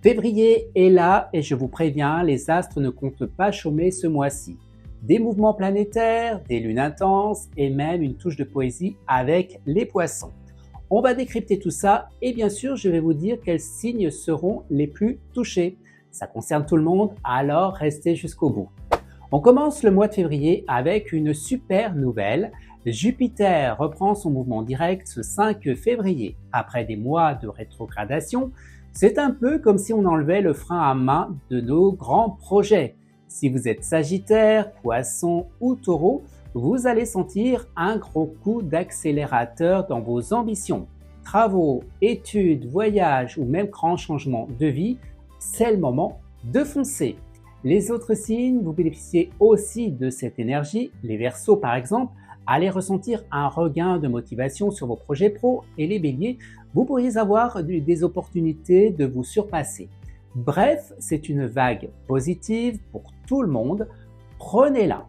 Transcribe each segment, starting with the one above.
Février est là et je vous préviens, les astres ne comptent pas chômer ce mois-ci. Des mouvements planétaires, des lunes intenses et même une touche de poésie avec les poissons. On va décrypter tout ça et bien sûr je vais vous dire quels signes seront les plus touchés. Ça concerne tout le monde, alors restez jusqu'au bout. On commence le mois de février avec une super nouvelle. Jupiter reprend son mouvement direct ce 5 février. Après des mois de rétrogradation, c'est un peu comme si on enlevait le frein à main de nos grands projets. Si vous êtes Sagittaire, Poisson ou Taureau, vous allez sentir un gros coup d'accélérateur dans vos ambitions. Travaux, études, voyages ou même grands changements de vie, c'est le moment de foncer. Les autres signes, vous bénéficiez aussi de cette énergie. Les Verseaux par exemple, allez ressentir un regain de motivation sur vos projets pro et les Béliers, vous pourriez avoir des opportunités de vous surpasser. Bref, c'est une vague positive pour tout le monde. Prenez-la.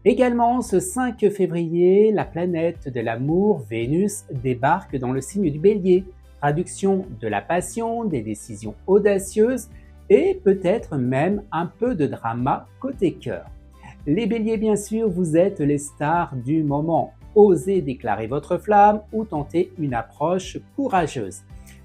Également, ce 5 février, la planète de l'amour, Vénus, débarque dans le signe du Bélier. Traduction de la passion, des décisions audacieuses et peut-être même un peu de drama côté cœur. Les Béliers, bien sûr, vous êtes les stars du moment. Osez déclarer votre flamme ou tenter une approche courageuse.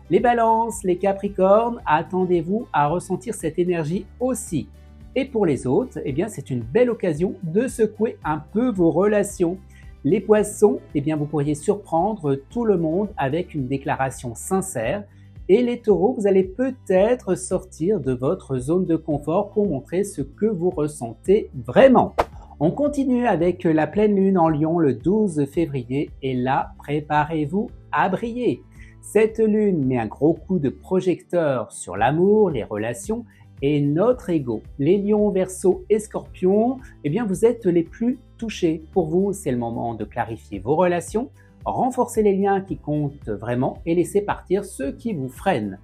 Les Balances, les Capricornes, attendez-vous à ressentir cette énergie aussi. Et pour les autres, eh bien, c'est une belle occasion de secouer un peu vos relations. Les Poissons, eh bien, vous pourriez surprendre tout le monde avec une déclaration sincère. Et les Taureaux, vous allez peut-être sortir de votre zone de confort pour montrer ce que vous ressentez vraiment. On continue avec la pleine lune en Lion le 12 février et là, préparez-vous à briller. Cette lune met un gros coup de projecteur sur l'amour, les relations et notre ego. Les Lions, Verseaux et Scorpions, eh bien vous êtes les plus touchés. Pour vous, c'est le moment de clarifier vos relations, renforcer les liens qui comptent vraiment et laisser partir ceux qui vous freinent.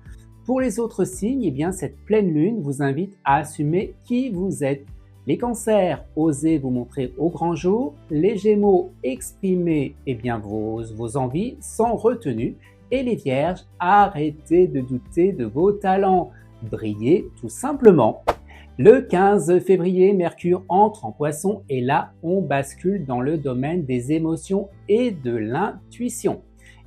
Pour les autres signes, eh bien cette pleine lune vous invite à assumer qui vous êtes. Les Cancers, osez vous montrer au grand jour. Les Gémeaux, exprimez vos envies sans retenue. Et les Vierges, arrêtez de douter de vos talents. Brillez tout simplement. Le 15 février, Mercure entre en Poisson et là, on bascule dans le domaine des émotions et de l'intuition.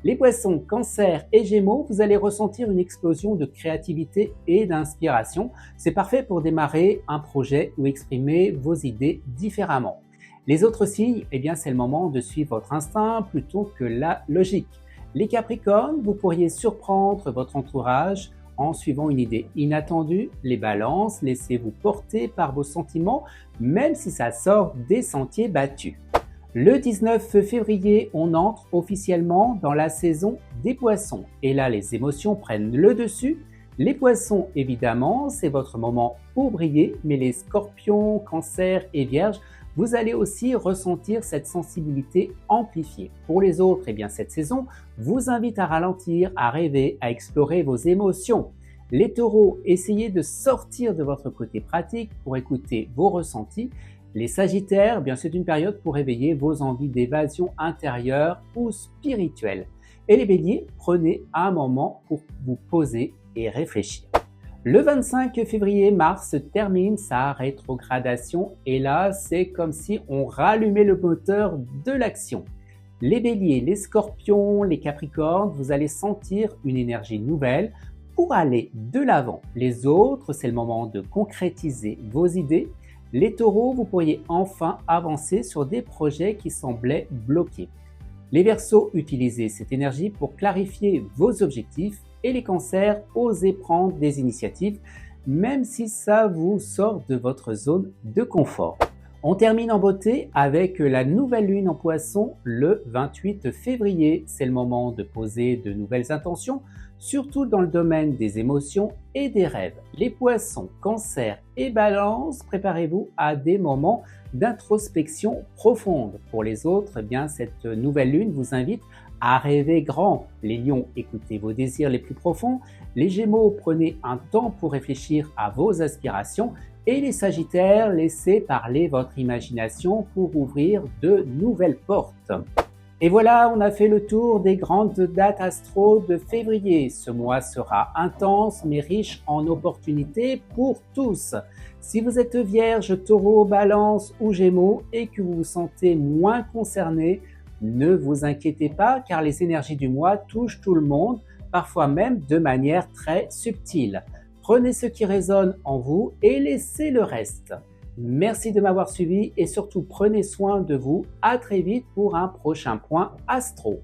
Les Poissons, Cancer et Gémeaux, vous allez ressentir une explosion de créativité et d'inspiration. C'est parfait pour démarrer un projet ou exprimer vos idées différemment. Les autres signes, eh bien, c'est le moment de suivre votre instinct plutôt que la logique. Les Capricornes, vous pourriez surprendre votre entourage en suivant une idée inattendue. Les Balances, laissez-vous porter par vos sentiments, même si ça sort des sentiers battus. Le 19 février, on entre officiellement dans la saison des Poissons. Et là, les émotions prennent le dessus. Les Poissons, évidemment, c'est votre moment pour briller, mais les Scorpions, Cancers et Vierges, vous allez aussi ressentir cette sensibilité amplifiée. Pour les autres, eh bien, cette saison vous invite à ralentir, à rêver, à explorer vos émotions. Les Taureaux, essayez de sortir de votre côté pratique pour écouter vos ressentis. Les Sagittaires, eh bien, c'est une période pour réveiller vos envies d'évasion intérieure ou spirituelle. Et les Béliers, prenez un moment pour vous poser et réfléchir. Le 25 février, Mars termine sa rétrogradation et là, c'est comme si on rallumait le moteur de l'action. Les Béliers, les Scorpions, les Capricornes, vous allez sentir une énergie nouvelle pour aller de l'avant. Les autres, c'est le moment de concrétiser vos idées. Les Taureaux, vous pourriez enfin avancer sur des projets qui semblaient bloqués. Les Verseaux, utilisez cette énergie pour clarifier vos objectifs. Et les Cancers, osez prendre des initiatives, même si ça vous sort de votre zone de confort. On termine en beauté avec la nouvelle lune en Poisson le 28 février. C'est le moment de poser de nouvelles intentions, surtout dans le domaine des émotions et des rêves. Les Poissons, Cancers et Balances, préparez-vous à des moments d'introspection profonde. Pour les autres, eh bien, cette nouvelle lune vous invite à rêver grand. Les Lions, écoutez vos désirs les plus profonds. Les Gémeaux, prenez un temps pour réfléchir à vos aspirations. Et les Sagittaires, laissez parler votre imagination pour ouvrir de nouvelles portes. Et voilà, on a fait le tour des grandes dates astro de février. Ce mois sera intense mais riche en opportunités pour tous. Si vous êtes Vierge, Taureau, Balance ou Gémeaux et que vous vous sentez moins concerné, ne vous inquiétez pas car les énergies du mois touchent tout le monde, parfois même de manière très subtile. Prenez ce qui résonne en vous et laissez le reste. Merci de m'avoir suivi et surtout prenez soin de vous. À très vite pour un prochain point astro.